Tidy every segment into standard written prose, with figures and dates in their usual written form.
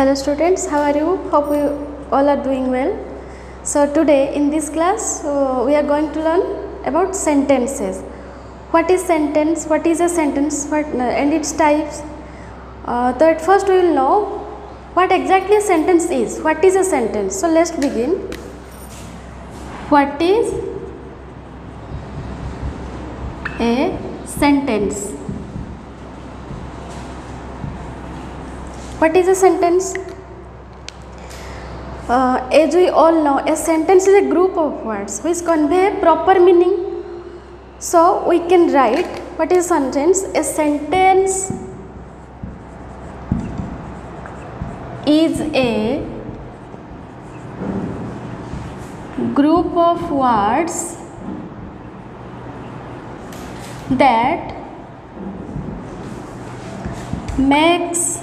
Hello students, how are you? Hope you all are doing well. So today in this class we are going to learn about sentences. What is sentence? What is a sentence? And its types. So at first we will know what exactly a sentence is. What is a sentence? So let's begin. What is a sentence? What is a sentence? As we all know, a sentence is a group of words which convey proper meaning. So we can write what is a sentence? A sentence is a group of words that makes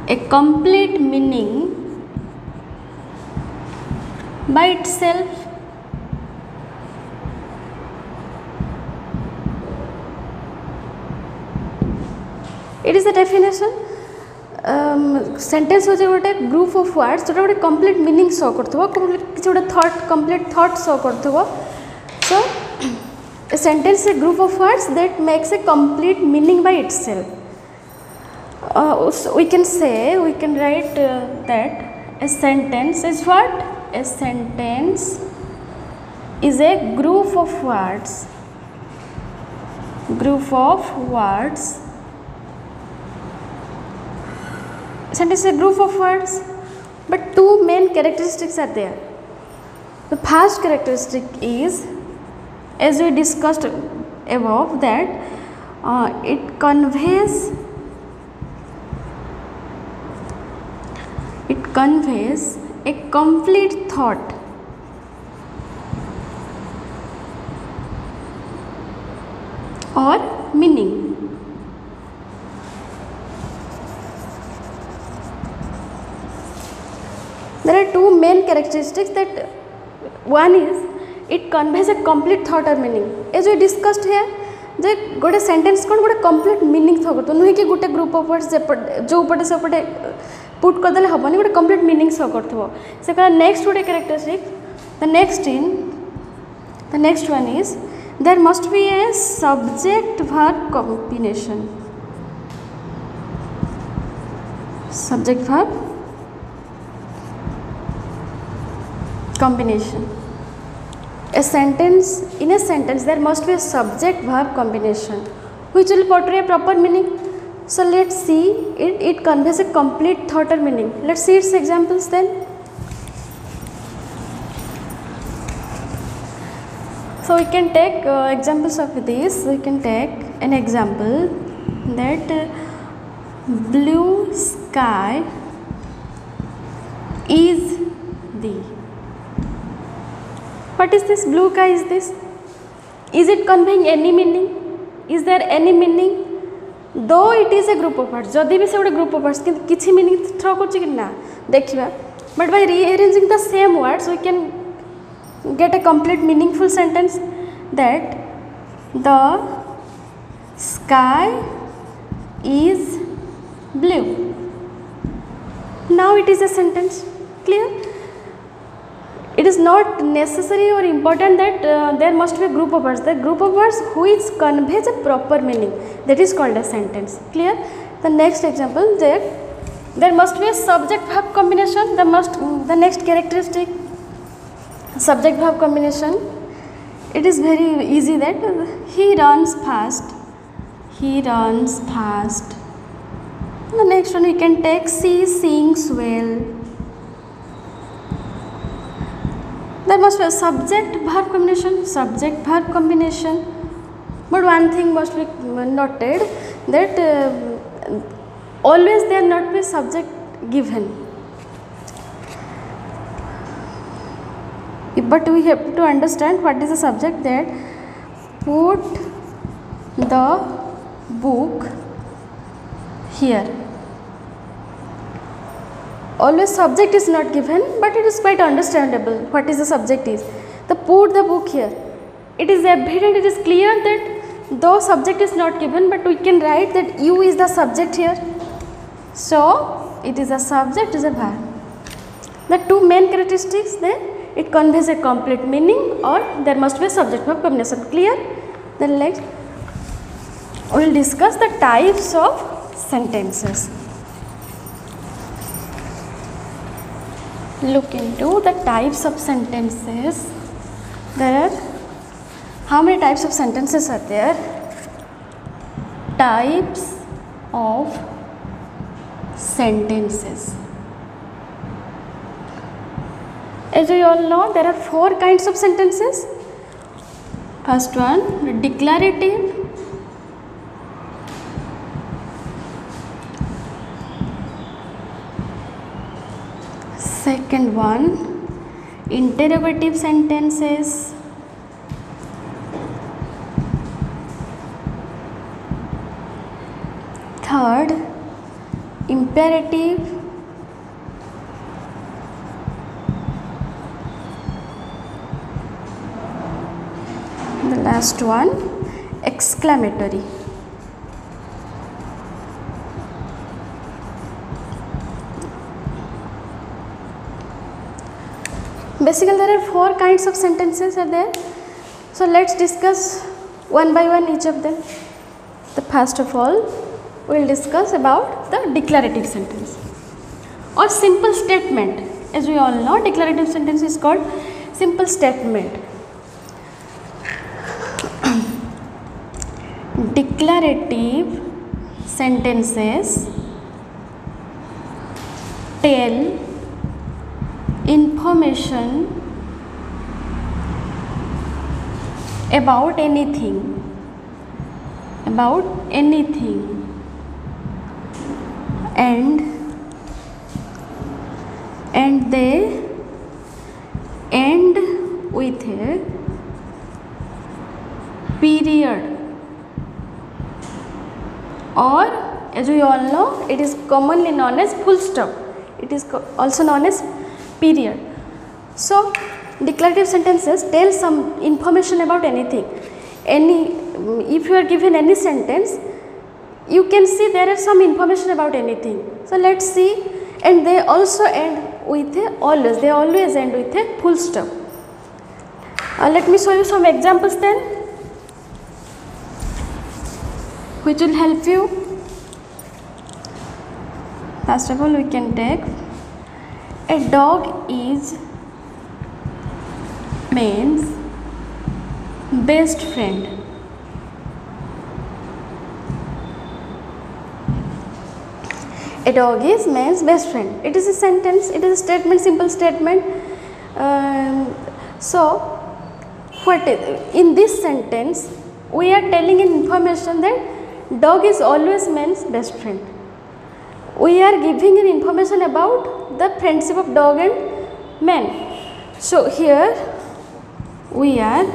a complete meaning by itself. It is a definition. Sentence होचे गोटे group of words जोटा गोटे complete meaning show करथबो किछि गोटे thought complete thought show करथबो. So a sentence is a group of words that makes a complete meaning by itself. So we can write that a sentence is what? A sentence is a group of words. Sentence is a group of words, but two main characteristics are there. The first characteristic is, as we discussed above, that it conveys a complete thought or meaning. There are two main characteristics. That one is it conveys a complete thought or meaning. As we discussed here, जे गोटे sentence कौन गोटे complete meaning थो तो नुहे कि गोटे group of words जो पटे से पटे पुट करदे हेनी गोटे कंप्लीट मीनिंग शो करथबो. से कह next gotta characteristic the next one is there must be a subject verb combination. Subject verb combination. In a sentence there must be a subject verb combination which will portray a proper meaning. So let's see it conveys a complete thought or meaning. Let's see its examples then. So we can take examples of this. We can take an example that blue sky is the. What is this? Blue sky is this? Is it conveying any meaning? Is there any meaning? Though it is a group of words, जदि भी से गोटे group of words किसी meaning throw करछि कि ना देखिबा, but by rearranging the same words we can get a complete meaningful sentence that the sky is blue. Now it is a sentence. Clear? It is not necessary or important that there must be a group of words. The group of words which conveys a proper meaning, that is called a sentence. Clear? The next example, there must be a subject verb combination. The next characteristic, subject verb combination. It is very easy that he runs fast. The next one we can take she sings well. There must be a subject verb combination. But one thing must be noted, that always there not be subject given. But we have to understand what is the subject. That put the book here. Always subject is not given, but it is quite understandable what is the subject is. The put the book here. It is evident, it is clear that though subject is not given, but we can write that you is the subject here. So it is a subject, is a verb. The two main characteristics, then it conveys a complete meaning or there must be a subject verb combination. Clear? Then next we will discuss the types of sentences. Look into the types of sentences. There are how many types of sentences are there? Types of sentences. As we all know, there are 4 kinds of sentences. First one, declarative. Second one, interrogative sentences. Third, imperative. The last one, exclamatory. Basically there are 4 kinds of sentences are there. So let's discuss one by one each of them. The first of all, we will discuss about the declarative sentence or simple statement. As we all know, declarative sentence is called simple statement. Declarative sentences tell information about anything, and they end with a period, or as we all know, it is commonly known as full stop. It is also known as period. So declarative sentences tell some information about anything. If you are given any sentence, you can see there is some information about anything. So let's see, and they also end with a always. They always end with a full stop. Let me show you some examples then, which will help you. First of all, we can take a dog is man's best friend. A dog is man's best friend. It is a sentence, it is a statement, simple statement. So, what in this sentence, we are telling an information that dog is always man's best friend. We are giving an information about the friendship of dog and man. So here we are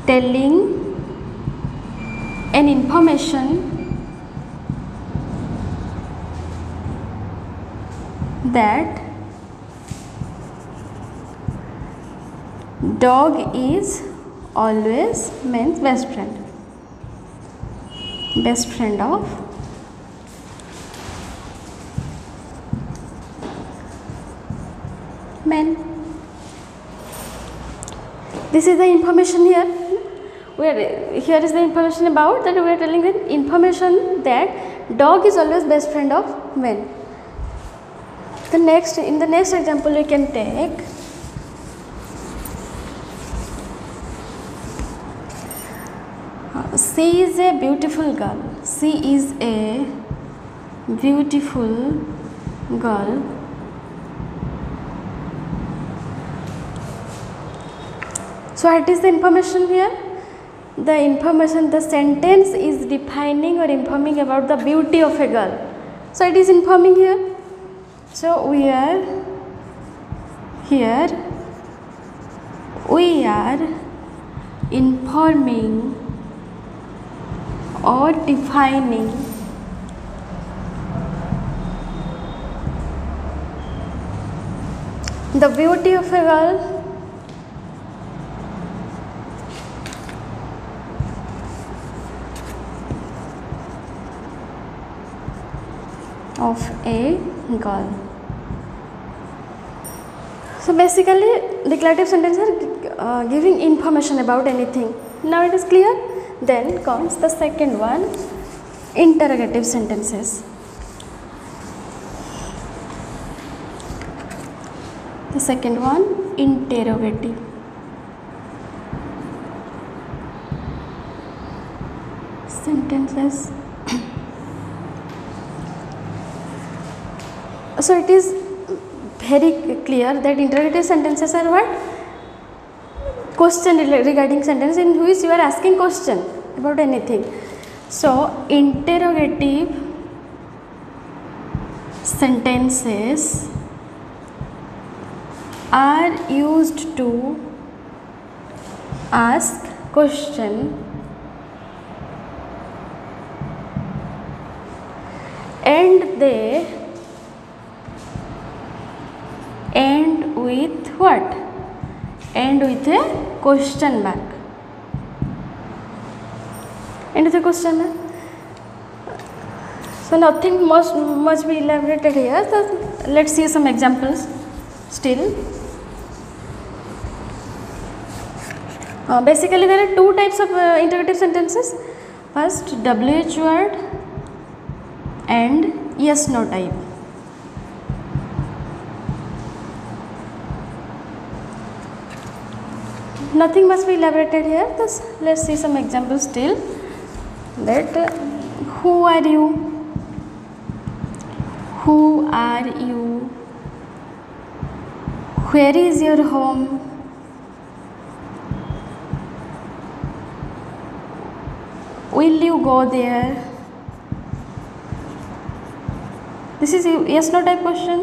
telling an information that dog is always man's best friend of man. This is the information here. Here is the information about that we are telling the information that dog is always best friend of man. In the next example, we can take she is a beautiful girl. She is a beautiful girl. So what is the information here? The information, the sentence is defining or informing about the beauty of a girl. So it is informing here. So we are informing or defining the beauty of a girl. of a girl. So basically declarative sentences are giving information about anything. Now it is clear. Then comes the second one, interrogative sentences. The second one, interrogative. Sentences. So it is very clear that interrogative sentences are what? Question regarding sentence in which you are asking question about anything. So interrogative sentences are used to ask question and they end with what? End with a question mark. End with a question mark. So nothing must be elaborated here. So let's see some examples still. Basically there are two types of interrogative sentences. First, WH word and yes no type. Nothing must be elaborated here. Thus, let's see some examples still. That who are you? Who are you? Where is your home? Will you go there? This is a yes no type question.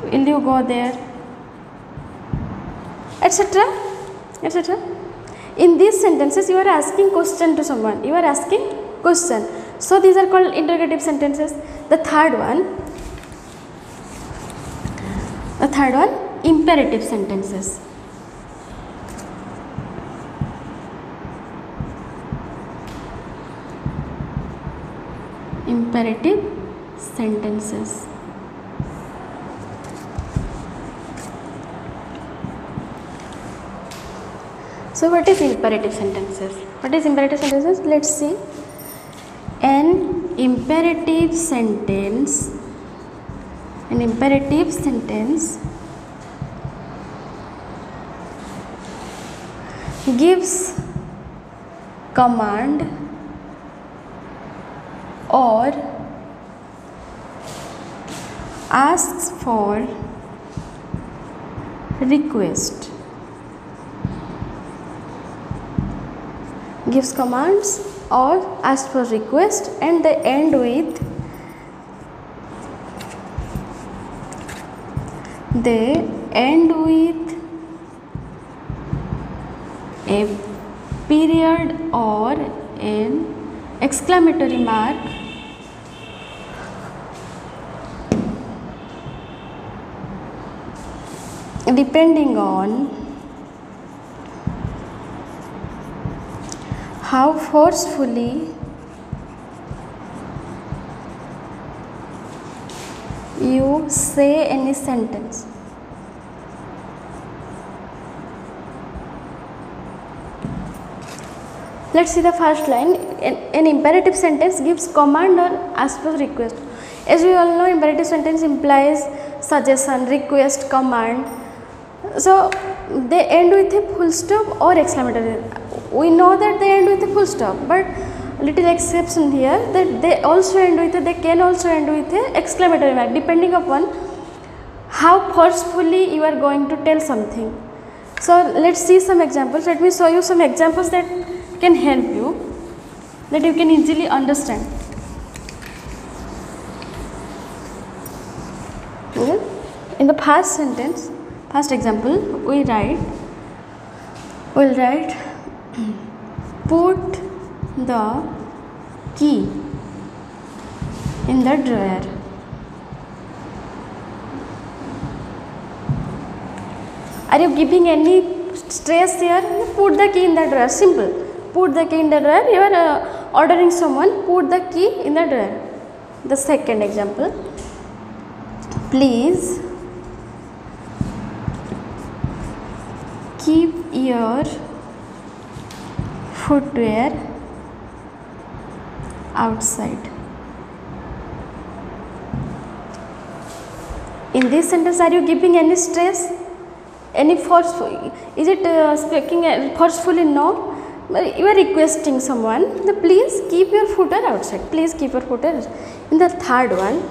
Will you go there? Etc. etc. In these sentences you are asking question to someone. You are asking question. So these are called interrogative sentences. The third one, imperative sentences. Imperative sentences. So what is imperative sentences? What is imperative sentences? Let's see. An imperative sentence gives command or asks for request. Gives commands or asks for request and they end with a period or an exclamatory mark depending on how forcefully you say any sentence. Let's see the first line. An imperative sentence gives command or asks for request. As we all know, imperative sentence implies suggestion, request, command. So they end with a full stop or exclamatory. We know that they end with a full stop, but little exception here that they also end with they can also end with a exclamatory mark depending upon how forcefully you are going to tell something. So let's see some examples. Let me show you some examples that can help you, that you can easily understand. Okay. In the first sentence, first example, we'll write put the key in the drawer. Are you giving any stress here? Put the key in the drawer. Simple. Put the key in the drawer. You are ordering someone, put the key in the drawer. the second example. Please keep your footwear outside. In this sentence, are you giving any stress, any forceful? Is it speaking forcefully? No. You are requesting someone, please keep your footwear outside. Please keep your footwear outside. In the third one,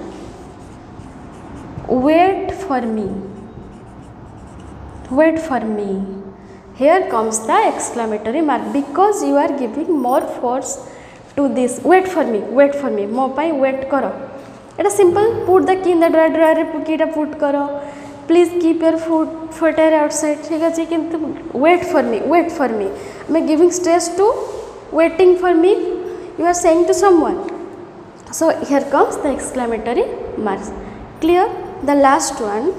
wait for me. Wait for me. Here comes the exclamatory mark, because you are giving more force to this. Wait for me. Wait for me. Mo pai wait karo. It is simple. Put the key in the drawer. Key ta put karo. Please keep your footwear outside. ठीक है जी, किंतु wait for me. Wait for me. I am giving stress to waiting for me. You are saying to someone. So here comes the exclamatory marks. Clear? The last one.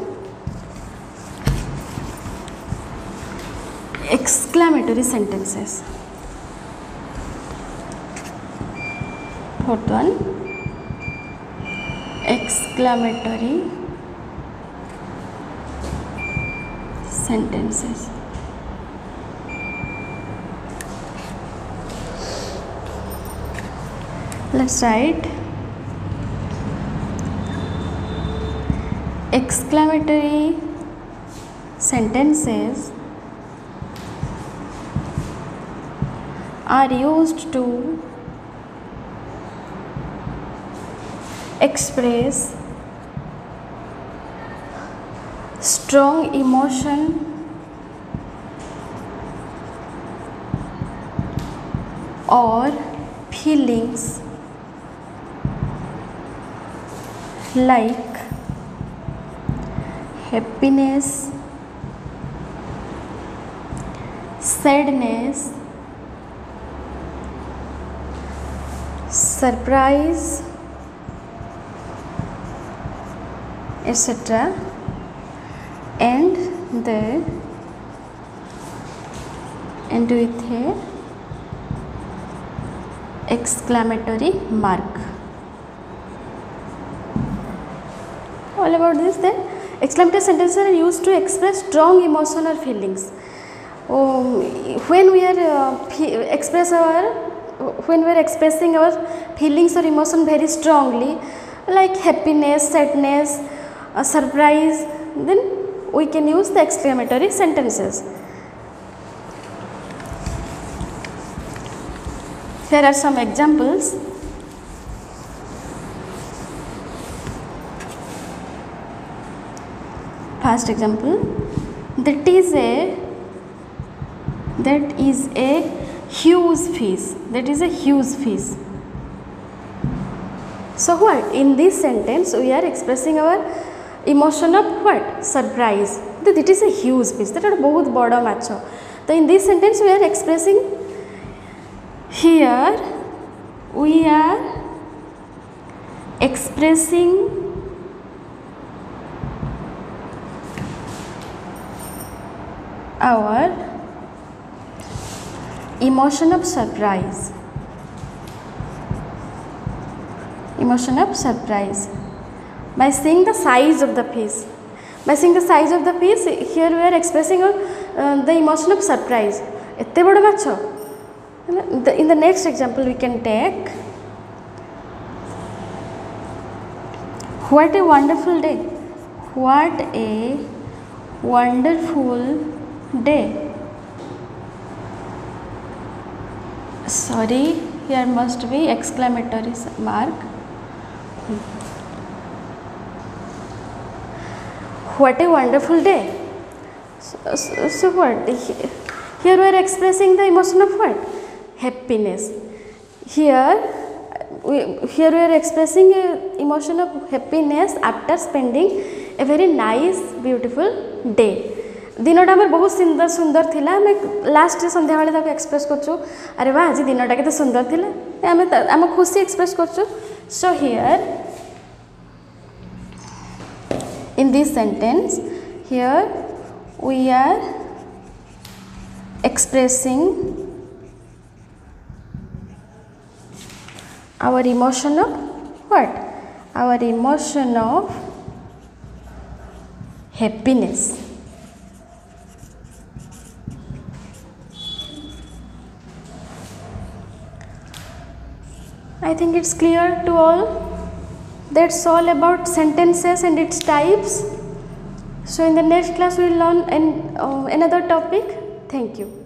Exclamatory sentences. Fourth one. Exclamatory sentences. Let's write exclamatory sentences are used to express strong emotion or feelings like happiness, sadness, surprise, etc. and end with a exclamatory mark. All about this. Then exclamatory sentences are used to express strong emotion or feelings. When we are expressing our feelings or emotion very strongly, like happiness, sadness, surprise, then we can use the exclamatory sentences. Here are some examples. First example, that is a huge fish. That is a huge fish. So what? In this sentence, we are expressing our emotion of what? Surprise. That it is a huge fish. That is बहुत बड़ा माछ. So in this sentence, we are expressing. Here we are expressing our emotion of surprise. Emotion of surprise by seeing the size of the fish. By seeing the size of the fish, here we are expressing the emotion of surprise. एत्ते बड़ा माछ. In the next example, we can take, what a wonderful day. What a wonderful day. Sorry, here must be exclamatory mark. What a wonderful day. So what? Here we are expressing the emotion of what? Happiness. Here we are expressing emotion of happiness after spending a very nice, beautiful day. दिनटा आम बहुत सुंदर सुंदर थिला. आम last संध्या बेले ताको express करछु, अरे वाह आज दिनटा केते सुंदर थिला. आम खुशी एक्सप्रेस करछु. So here in this sentence, here we are expressing our emotion of what? our emotion of happiness. I think it's clear to all. That's all about sentences and its types. So in the next class we will learn another topic. Thank you.